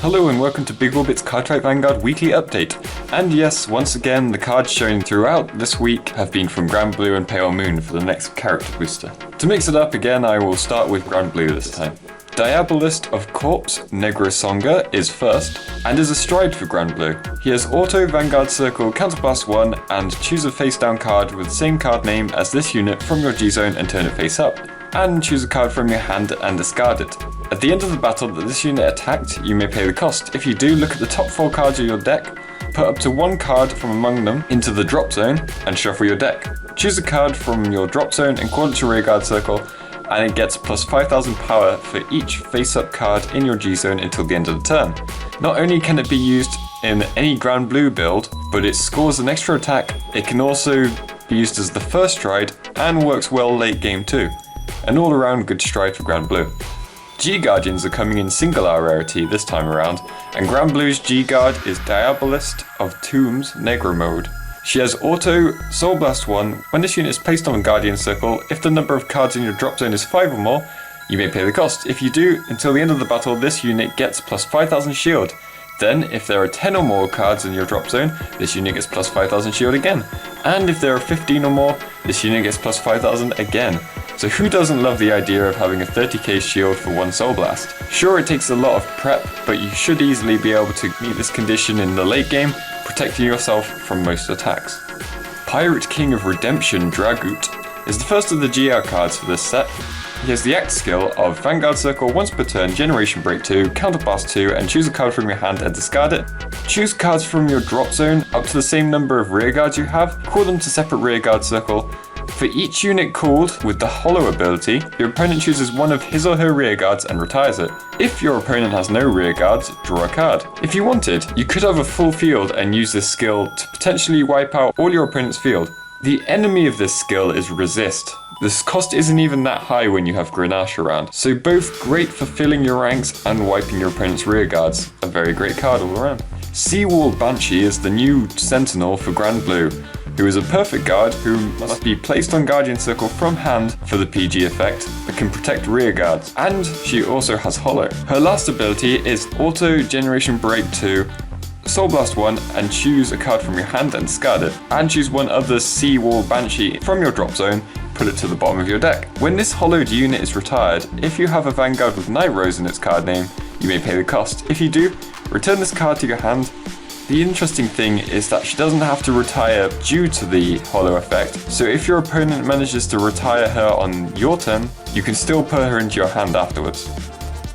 Hello and welcome to Big Orbit's Cardfight Vanguard weekly update. And yes, once again, the cards shown throughout this week have been from Grand Blue and Pale Moon for the next character booster. To mix it up again, I will start with Grand Blue this time. Diabolist of Corpse Negrosonga is first, and is a stride for Grand Blue. He has auto Vanguard Circle Counterblast 1 and choose a face down card with the same card name as this unit from your G-Zone and turn it face up. And choose a card from your hand and discard it. At the end of the battle that this unit attacked, you may pay the cost. If you do, look at the top 4 cards of your deck, put up to 1 card from among them into the drop zone, and shuffle your deck. Choose a card from your drop zone and call it to rearguard circle, and it gets plus 5,000 power for each face-up card in your G-Zone until the end of the turn. Not only can it be used in any Grand Blue build, but it scores an extra attack. It can also be used as the first stride, and works well late game too. An all-around good stride for Grand Blue. G-Guardians are coming in single-hour rarity this time around, and Grand Blue's G-Guard is Diabolist of Tombs Negro mode. She has auto Soul Blast 1. When this unit is placed on a Guardian Circle, if the number of cards in your drop zone is 5 or more, you may pay the cost. If you do, until the end of the battle, this unit gets plus 5,000 shield. Then, if there are 10 or more cards in your drop zone, this unit gets plus 5,000 shield again. And if there are 15 or more, this unit gets plus 5,000 again. So who doesn't love the idea of having a 30k shield for 1 Soul Blast? Sure, it takes a lot of prep, but you should easily be able to meet this condition in the late game, protecting yourself from most attacks. Pirate King of Redemption Dragut is the first of the GR cards for this set. He has the act skill of Vanguard Circle once per turn, Generation Break 2, Counterblast 2, and choose a card from your hand and discard it. Choose cards from your drop zone up to the same number of rearguards you have, call them to separate rearguard circle. For each unit called with the Hollow ability, your opponent chooses one of his or her rearguards and retires it. If your opponent has no rearguards, draw a card. If you wanted, you could have a full field and use this skill to potentially wipe out all your opponent's field. The enemy of this skill is Resist. This cost isn't even that high when you have Grenache around, so both great for filling your ranks and wiping your opponent's rearguards. A very great card all around. Seawall Banshee is the new Sentinel for Grand Blue, who is a perfect guard who must be placed on Guardian Circle from hand for the PG effect, but can protect rear guards. And she also has Hollow. Her last ability is Auto Generation Break 2, Soul Blast 1, and choose a card from your hand and discard it. And choose one other Seawall Banshee from your drop zone, put it to the bottom of your deck. When this hollowed unit is retired, if you have a Vanguard with Night Rose in its card name, you may pay the cost. If you do, return this card to your hand. The interesting thing is that she doesn't have to retire due to the hollow effect, so if your opponent manages to retire her on your turn, you can still put her into your hand afterwards.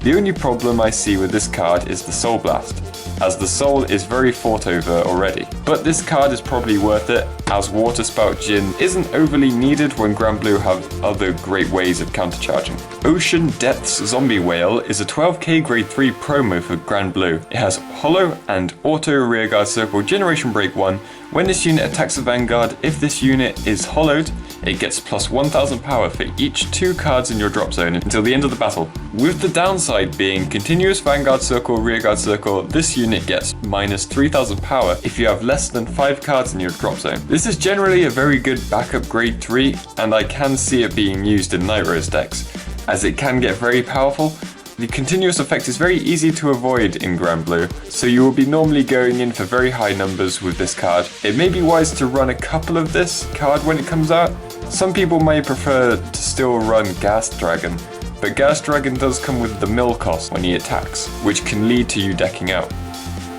The only problem I see with this card is the Soul Blast, as the soul is very fought over already. But this card is probably worth it, as Water Spout Djinn isn't overly needed when Grand Blue have other great ways of countercharging. Ocean Depths Zombie Whale is a 12k grade 3 promo for Grand Blue. It has Hollow and Auto Rearguard Circle Generation Break 1. When this unit attacks a Vanguard, if this unit is hollowed, it gets plus 1,000 power for each 2 cards in your drop zone until the end of the battle. With the downside being continuous Vanguard Circle, Rearguard Circle, this unit gets minus 3,000 power if you have less than 5 cards in your drop zone. This is generally a very good backup grade 3, and I can see it being used in Night Rose decks, as it can get very powerful. The continuous effect is very easy to avoid in Grand Blue, so you will be normally going in for very high numbers with this card. It may be wise to run a couple of this card when it comes out. Some people may prefer to still run Gas Dragon, but Gas Dragon does come with the mill cost when he attacks, which can lead to you decking out.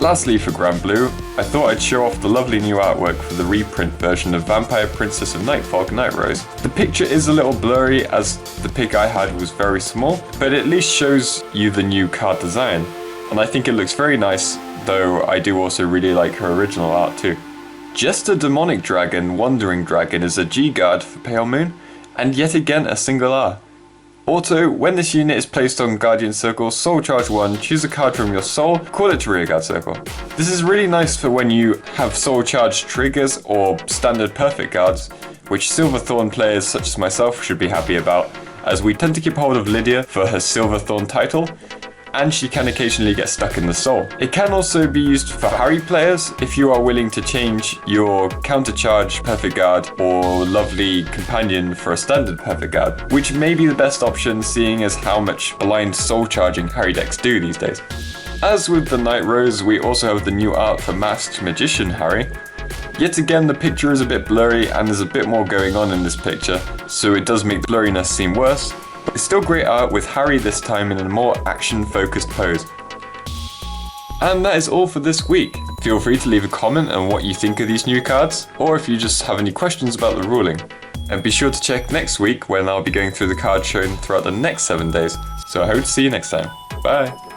Lastly for Grand Blue, I thought I'd show off the lovely new artwork for the reprint version of Vampire Princess of Nightfog Night Rose. The picture is a little blurry as the pic I had was very small, but it at least shows you the new card design, and I think it looks very nice, though I do also really like her original art too. Jester Demonic Dragon Wandering Dragon is a G-Guard for Pale Moon, and yet again a single R. Auto, when this unit is placed on Guardian Circle, Soul Charge 1, choose a card from your soul, call it to Rearguard Circle. This is really nice for when you have Soul Charge triggers or standard perfect guards, which Silverthorn players such as myself should be happy about, as we tend to keep hold of Lydia for her Silverthorn title, and she can occasionally get stuck in the soul. It can also be used for Harry players if you are willing to change your countercharge perfect guard or lovely companion for a standard perfect guard, which may be the best option seeing as how much blind soul charging Harry decks do these days. As with the Night Rose, we also have the new art for Masked Magician Harry. Yet again, the picture is a bit blurry and there's a bit more going on in this picture, so it does make the blurriness seem worse, but it's still great art with Harry this time in a more action-focused pose. And that is all for this week. Feel free to leave a comment on what you think of these new cards, or if you just have any questions about the ruling. And be sure to check next week when I'll be going through the cards shown throughout the next 7 days. So I hope to see you next time. Bye!